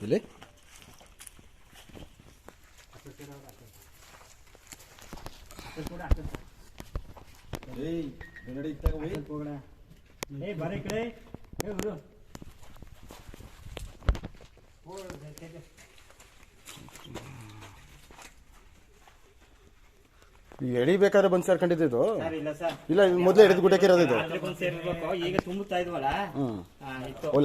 ಇಲ್ಲಿ ಈಗ ಎಳಿಬೇಕಾದ್ರೆ ಬಂದು ಸೇರ್ಕೊಂಡಿದ್ದು ಇಲ್ಲ ಮೊದಲೇ ಹಿಡಿದು ಗುಡ್ಡಕ್ಕೆ ಇರೋದು ಈಗ ತುಂಬುತ್ತಾ ಇದ್ವಲ್ಲ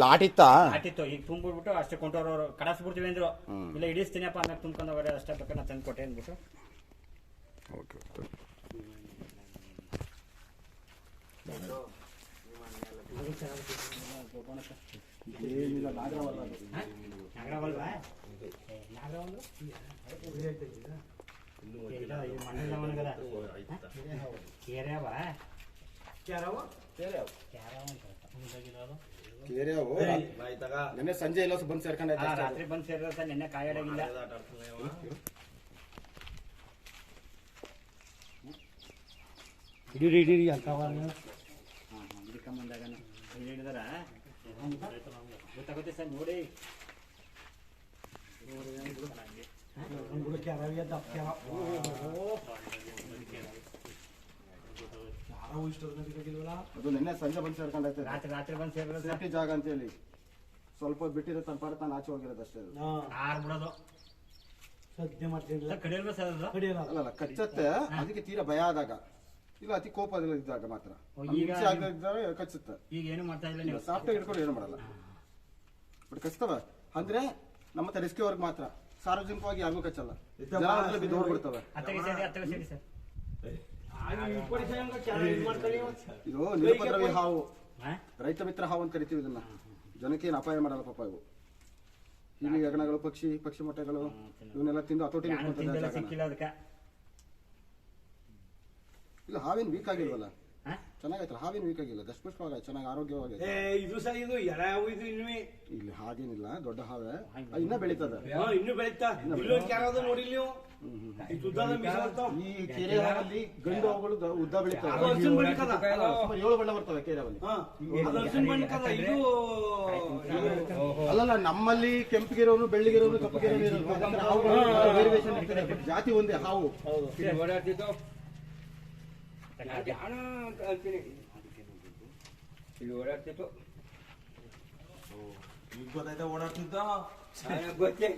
ಲಾಟ್ ಇತ್ತಾ ಆಟಿತ್ತು ಈಗ ತುಂಬಿಡ್ಬಿಟ್ಟು ಅಷ್ಟೇ ಕೊಂಡವ್ರವ್ರು ಕಡಸ್ಬಿಡ್ತೀವಿ ಅಂದ್ರು ಇಲ್ಲ ಹಿಡಿಸ್ತೀನಪ್ಪ ಅಂದಾಗ ತುಂಬ್ಕೊಂಡವ್ರೆ ಅಷ್ಟೇ ಬೇಕಾದ್ರೆ ತಂದು ಕೊಟ್ಟೆ ಅಂದ್ಬಿಟ್ಟು ಏನಿಲ್ಲ ನಾಗರವಲ್ಲ ನಾಗರವಲ್ವಾ ನೆನ್ನೆ ಸಂಜೆ ಎಲ್ಲ ಬಂದು ಸೇರ್ಕೊಂಡಾಯ್ತು ರಾತ್ರಿ ಬಂದು ಸೇರಿದ್ರೆ ನೆನ್ನೆ ಕಾಯಾಡಾಗಿಲ್ಲ ಹಿಡೀರಿ ಹಿಡ್ಕೊಂಬಂದಾಗ ಹಿಡಿದಾರ ಗೊತ್ತಾಗುತ್ತೆ ಸರ್ ನೋಡಿ ಅದು ನಿನ್ನೆ ಸಂಜೆ ಬಂದು ಸೇರ್ಕೊಂಡೈತೆ ರಾತ್ರಿ ಬಂದು ಸೇರಿದ್ರೆ ಸೇಫ್ಟಿ ಜಾಗ ಅಂತ ಹೇಳಿ ಸ್ವಲ್ಪ ಬಿಟ್ಟಿರೋ ತನ್ನ ಪಾಡ ತಾನು ಆಚೆ ಹೋಗಿರೋದು ಅಷ್ಟೇ ಬಿಡೋದು ಸದ್ಯ ಮಾಡ್ತಿಲ್ಲ ಕಡಿಯಲ್ವಾ ಸರ್ ಅದು ಅಲ್ಲಲ್ಲ ಕಚ್ಚತ್ತೆ ಅದಕ್ಕೆ ತೀರಾ ಭಯ ಆದಾಗ ಇಲ್ಲ ಅತಿ ಕೋಪದಲ್ಲಿ ಇದ್ದಾಗ ಮಾತ್ರ ಹಿಂಸೆ ಆಗದಿದ್ದಾಗ ಕಚ್ಚುತ್ತೆ ಈಗ ಏನು ಮಾಡ್ತಾ ಇಲ್ಲ ನೀವು ಸಾಫ್ಟಾಗಿ ಹಿಡ್ಕೊಂಡು ಏನು ಮಾಡಲ್ಲ ಬಟ್ ಕಚ್ತವ ಅಂದ್ರೆ ನಮ್ಮ ಹತ್ರ ರೆಸ್ಕ್ಯೂ ಅವ್ರಿಗೆ ಮಾತ್ರ ಸಾರ್ವಜನಿಕವಾಗಿ ಯಾರಿಗೂ ಕಚ್ಚಲ್ಲ ಜನ ಬಿದ್ದು ಓಡ್ಬಿಡ್ತವೆ ಇದು ನಿರುಪದ್ರವಿ ಹಾವು ರೈತ ಮಿತ್ರ ಹಾವು ಅಂತ ಕರಿತೀವಿ ಇದನ್ನ ಜನಕ್ಕೆ ಏನು ಅಪಾಯ ಮಾಡಲ್ಲ ಪಾಪ ಇವು ಇಲ್ಲಿ ಹೆಗಣಗಳು ಪಕ್ಷಿ ಮೊಟ್ಟೆಗಳು ಇವನ್ನೆಲ್ಲ ತಿಂದು ಹತೋಟಿ ಇಲ್ಲ ಹಾವೇನು ವೀಕ್ ಆಗಿಲ್ವಲ್ಲ ಚೆನ್ನಾಗೈತಲ್ಲ ಹಾವೇನು ವೀಕ್ ಆಗಿಲ್ಲ ದಷ್ಟಪುಷ್ಟವಾಗಿ ಚೆನ್ನಾಗಿ ಆರೋಗ್ಯವಾಗಿದೆ ಇದು ಸರ್ ಇದು ಎರ ಇದು ಇನ್ನೂ ಇಲ್ಲಿ ಹಾಗೇನಿಲ್ಲ ದೊಡ್ಡ ಹಾವೇ ಇನ್ನ ಬೆಳೀತದ ಇನ್ನು ಬೆಳೀತಾ ನೋಡಿ ನೀವು ಈ ಕೆರೆ ಹಾವಲ್ಲಿ ಗಂಡು ಹಾವುಗಳು ಉದ್ದ ಬೆಳೀತವೆ 7 ಬಣ್ಣ ಬರ್ತವೆ ಕೆರೆ ಹಾವಲ್ಲಿ ಅಲ್ಲಲ್ಲ ನಮ್ಮಲ್ಲಿ ಕೆಂಪಿಗಿರೋನು ಬೆಳ್ಳಿಗಿರೋನು ಕಪ್ಪಗಿರೋನು ವೇರಿಯೇಷನ್ ಇರ್ತದೆ ಜಾತಿ ಒಂದೇ ಹಾವು ಇಲ್ಲಿ ಓಡಾಡ್ತಿತ್ತು ಈಗ ಗೊತ್ತಾಯ್ತಾ ಓಡಾಡ್ತಿದ್ದ ಗೊತ್ತೇ